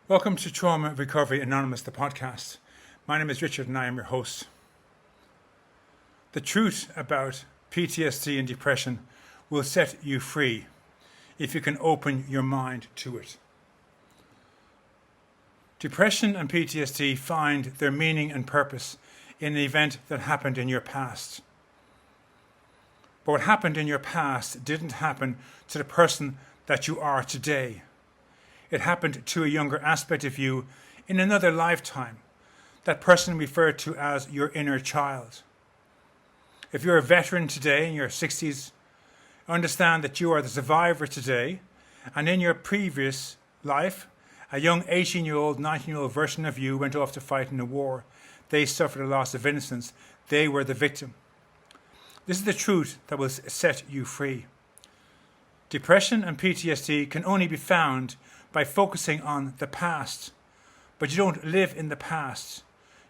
Welcome to Trauma Recovery Anonymous, the podcast. My name is Richard and I am your host. The truth about PTSD and depression will set you free if you can open your mind to it. Depression and PTSD find their meaning and purpose in an event that happened in your past. But what happened in your past didn't happen to the person that you are today. It happened to a younger aspect of you in another lifetime, that person referred to as your inner child. If you're a veteran today in your 60s, understand that you are the survivor today, and in your previous life, a young 18-year-old, 19-year-old version of you went off to fight in a war. They suffered a loss of innocence. They were the victim. This is the truth that will set you free. Depression and PTSD can only be found by focusing on the past. But you don't live in the past.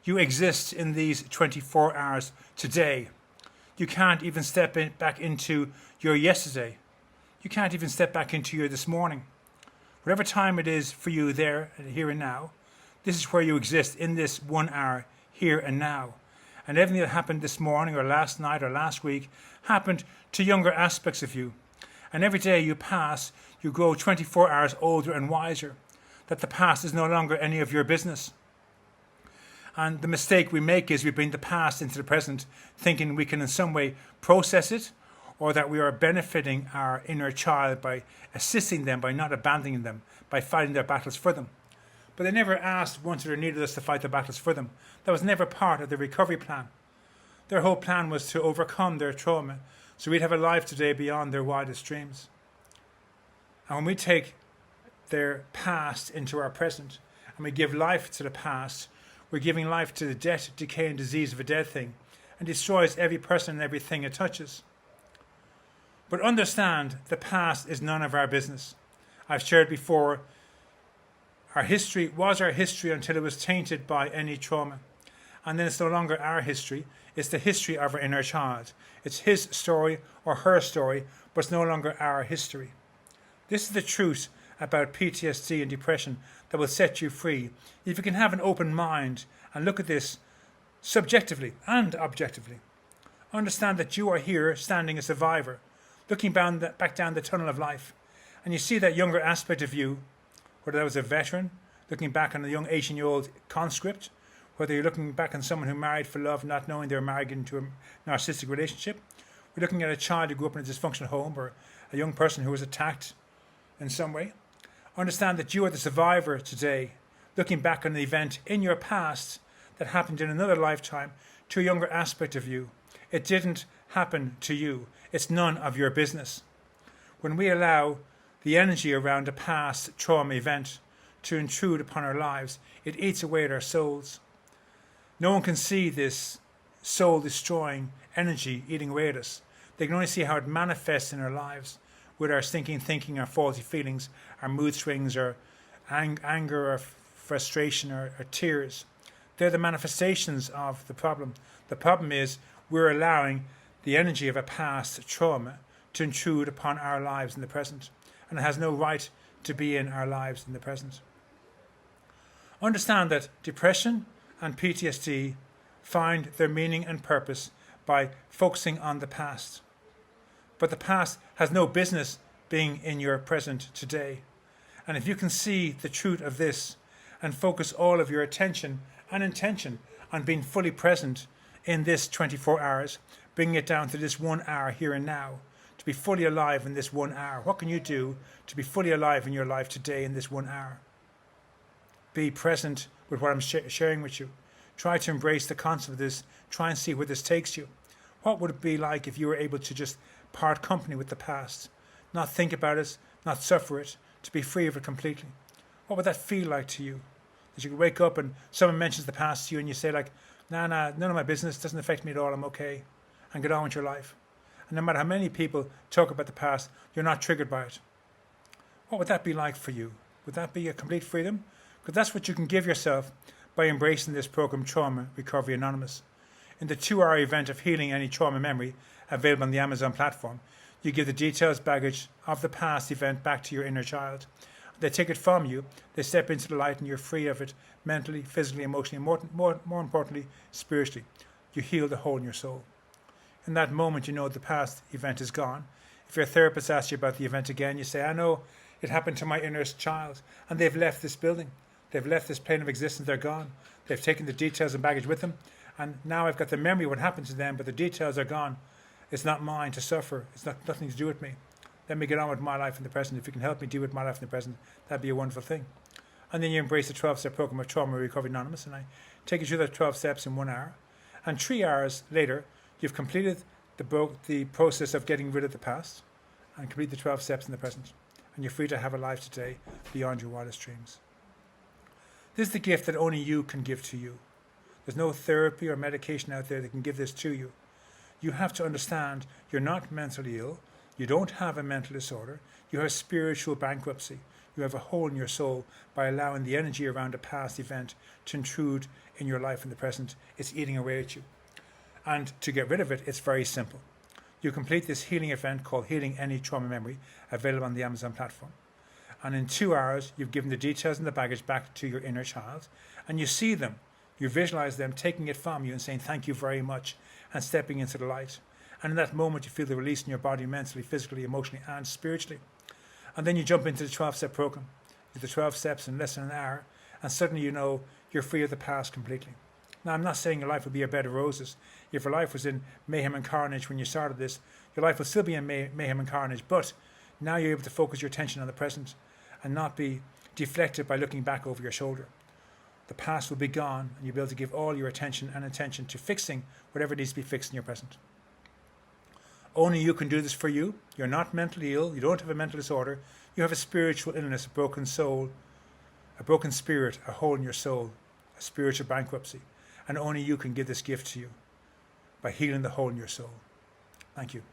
You exist in these 24 hours today. You can't even step back into your yesterday. You can't even step back into your this morning. Whatever time it is for you there, here and now, this is where you exist in this 1 hour, here and now. And everything that happened this morning or last night or last week happened to younger aspects of you. And every day you pass, you grow 24 hours older and wiser, that the past is no longer any of your business. And the mistake we make is we bring the past into the present, thinking we can in some way process it, or that we are benefiting our inner child by assisting them, by not abandoning them, by fighting their battles for them. But they never asked, wanted, or needed us to fight the battles for them. That was never part of the recovery plan. Their whole plan was to overcome their trauma, so we'd have a life today beyond their wildest dreams. And when we take their past into our present and we give life to the past, we're giving life to the death, decay, and disease of a dead thing, and destroys every person and everything it touches. But understand, the past is none of our business. I've shared before, our history was our history until it was tainted by any trauma. And then it's no longer our history, it's the history of our inner child. It's his story or her story, but it's no longer our history. This is the truth about PTSD and depression that will set you free if you can have an open mind and look at this subjectively and objectively. Understand that you are here standing a survivor, looking back down the tunnel of life, and you see that younger aspect of you, whether that was a veteran, looking back on a young 18-year-old conscript, whether you're looking back on someone who married for love, not knowing they were married into a narcissistic relationship. We're looking at a child who grew up in a dysfunctional home, or a young person who was attacked in some way. Understand that you are the survivor today, looking back on an event in your past that happened in another lifetime to a younger aspect of you. It didn't happen to you. It's none of your business. When we allow the energy around a past trauma event to intrude upon our lives, it eats away at our souls. No one can see this soul-destroying energy eating away at us. They can only see how it manifests in our lives with our stinking thinking, our faulty feelings, our mood swings, our anger, or frustration, or tears. They're the manifestations of the problem. The problem is we're allowing the energy of a past trauma to intrude upon our lives in the present, and it has no right to be in our lives in the present. Understand that depression and PTSD find their meaning and purpose by focusing on the past. But the past has no business being in your present today. And if you can see the truth of this and focus all of your attention and intention on being fully present in this 24 hours, bringing it down to this 1 hour here and now, to be fully alive in this 1 hour. What can you do to be fully alive in your life today in this 1 hour? Be present with what I'm sharing with you. Try to embrace the concept of this. Try and see where this takes you. What would it be like if you were able to just part company with the past, not think about it, not suffer it, to be free of it completely? What would that feel like to you? That you could wake up and someone mentions the past to you and you say like, nah, none of my business, doesn't affect me at all, I'm okay, and get on with your life. And no matter how many people talk about the past, you're not triggered by it. What would that be like for you? Would that be a complete freedom? Because that's what you can give yourself by embracing this program, Trauma Recovery Anonymous. In the 2-hour event of healing any trauma memory, available on the Amazon platform, you give the details, baggage of the past event back to your inner child. They take it from you, they step into the light, and you're free of it mentally, physically, emotionally, and more importantly, spiritually. You heal the hole in your soul. In that moment, you know the past event is gone. If your therapist asks you about the event again, you say, I know it happened to my innerst child, and they've left this building. They've left this plane of existence. They're gone. They've taken the details and baggage with them, and now I've got the memory of what happened to them, but the details are gone. It's not mine to suffer. It's nothing to do with me. Let me get on with my life in the present. If you can help me deal with my life in the present, that'd be a wonderful thing. And then you embrace the 12-step program of Trauma Recovery Anonymous, and I take you through the 12 steps in 1 hour. And 3 hours later, you've completed the process of getting rid of the past and complete the 12 steps in the present. And you're free to have a life today beyond your wildest dreams. This is the gift that only you can give to you. There's no therapy or medication out there that can give this to you. You have to understand you're not mentally ill. You don't have a mental disorder. You have spiritual bankruptcy. You have a hole in your soul by allowing the energy around a past event to intrude in your life in the present. It's eating away at you. And to get rid of it, it's very simple. You complete this healing event called Healing Any Trauma Memory, available on the Amazon platform. And in 2 hours, you've given the details and the baggage back to your inner child. And you see them. You visualize them taking it from you and saying, thank you very much, and stepping into the light. And in that moment, you feel the release in your body mentally, physically, emotionally, and spiritually. And then you jump into the 12-step program. You do the 12 steps in less than an hour, and suddenly you know you're free of the past completely. Now, I'm not saying your life will be a bed of roses. If your life was in mayhem and carnage when you started this, your life will still be in mayhem and carnage, but now you're able to focus your attention on the present and not be deflected by looking back over your shoulder. The past will be gone, and you'll be able to give all your attention and attention to fixing whatever needs to be fixed in your present. Only you can do this for you. You're not mentally ill. You don't have a mental disorder. You have a spiritual illness, a broken soul, a broken spirit, a hole in your soul, a spiritual bankruptcy. And only you can give this gift to you by healing the hole in your soul. Thank you.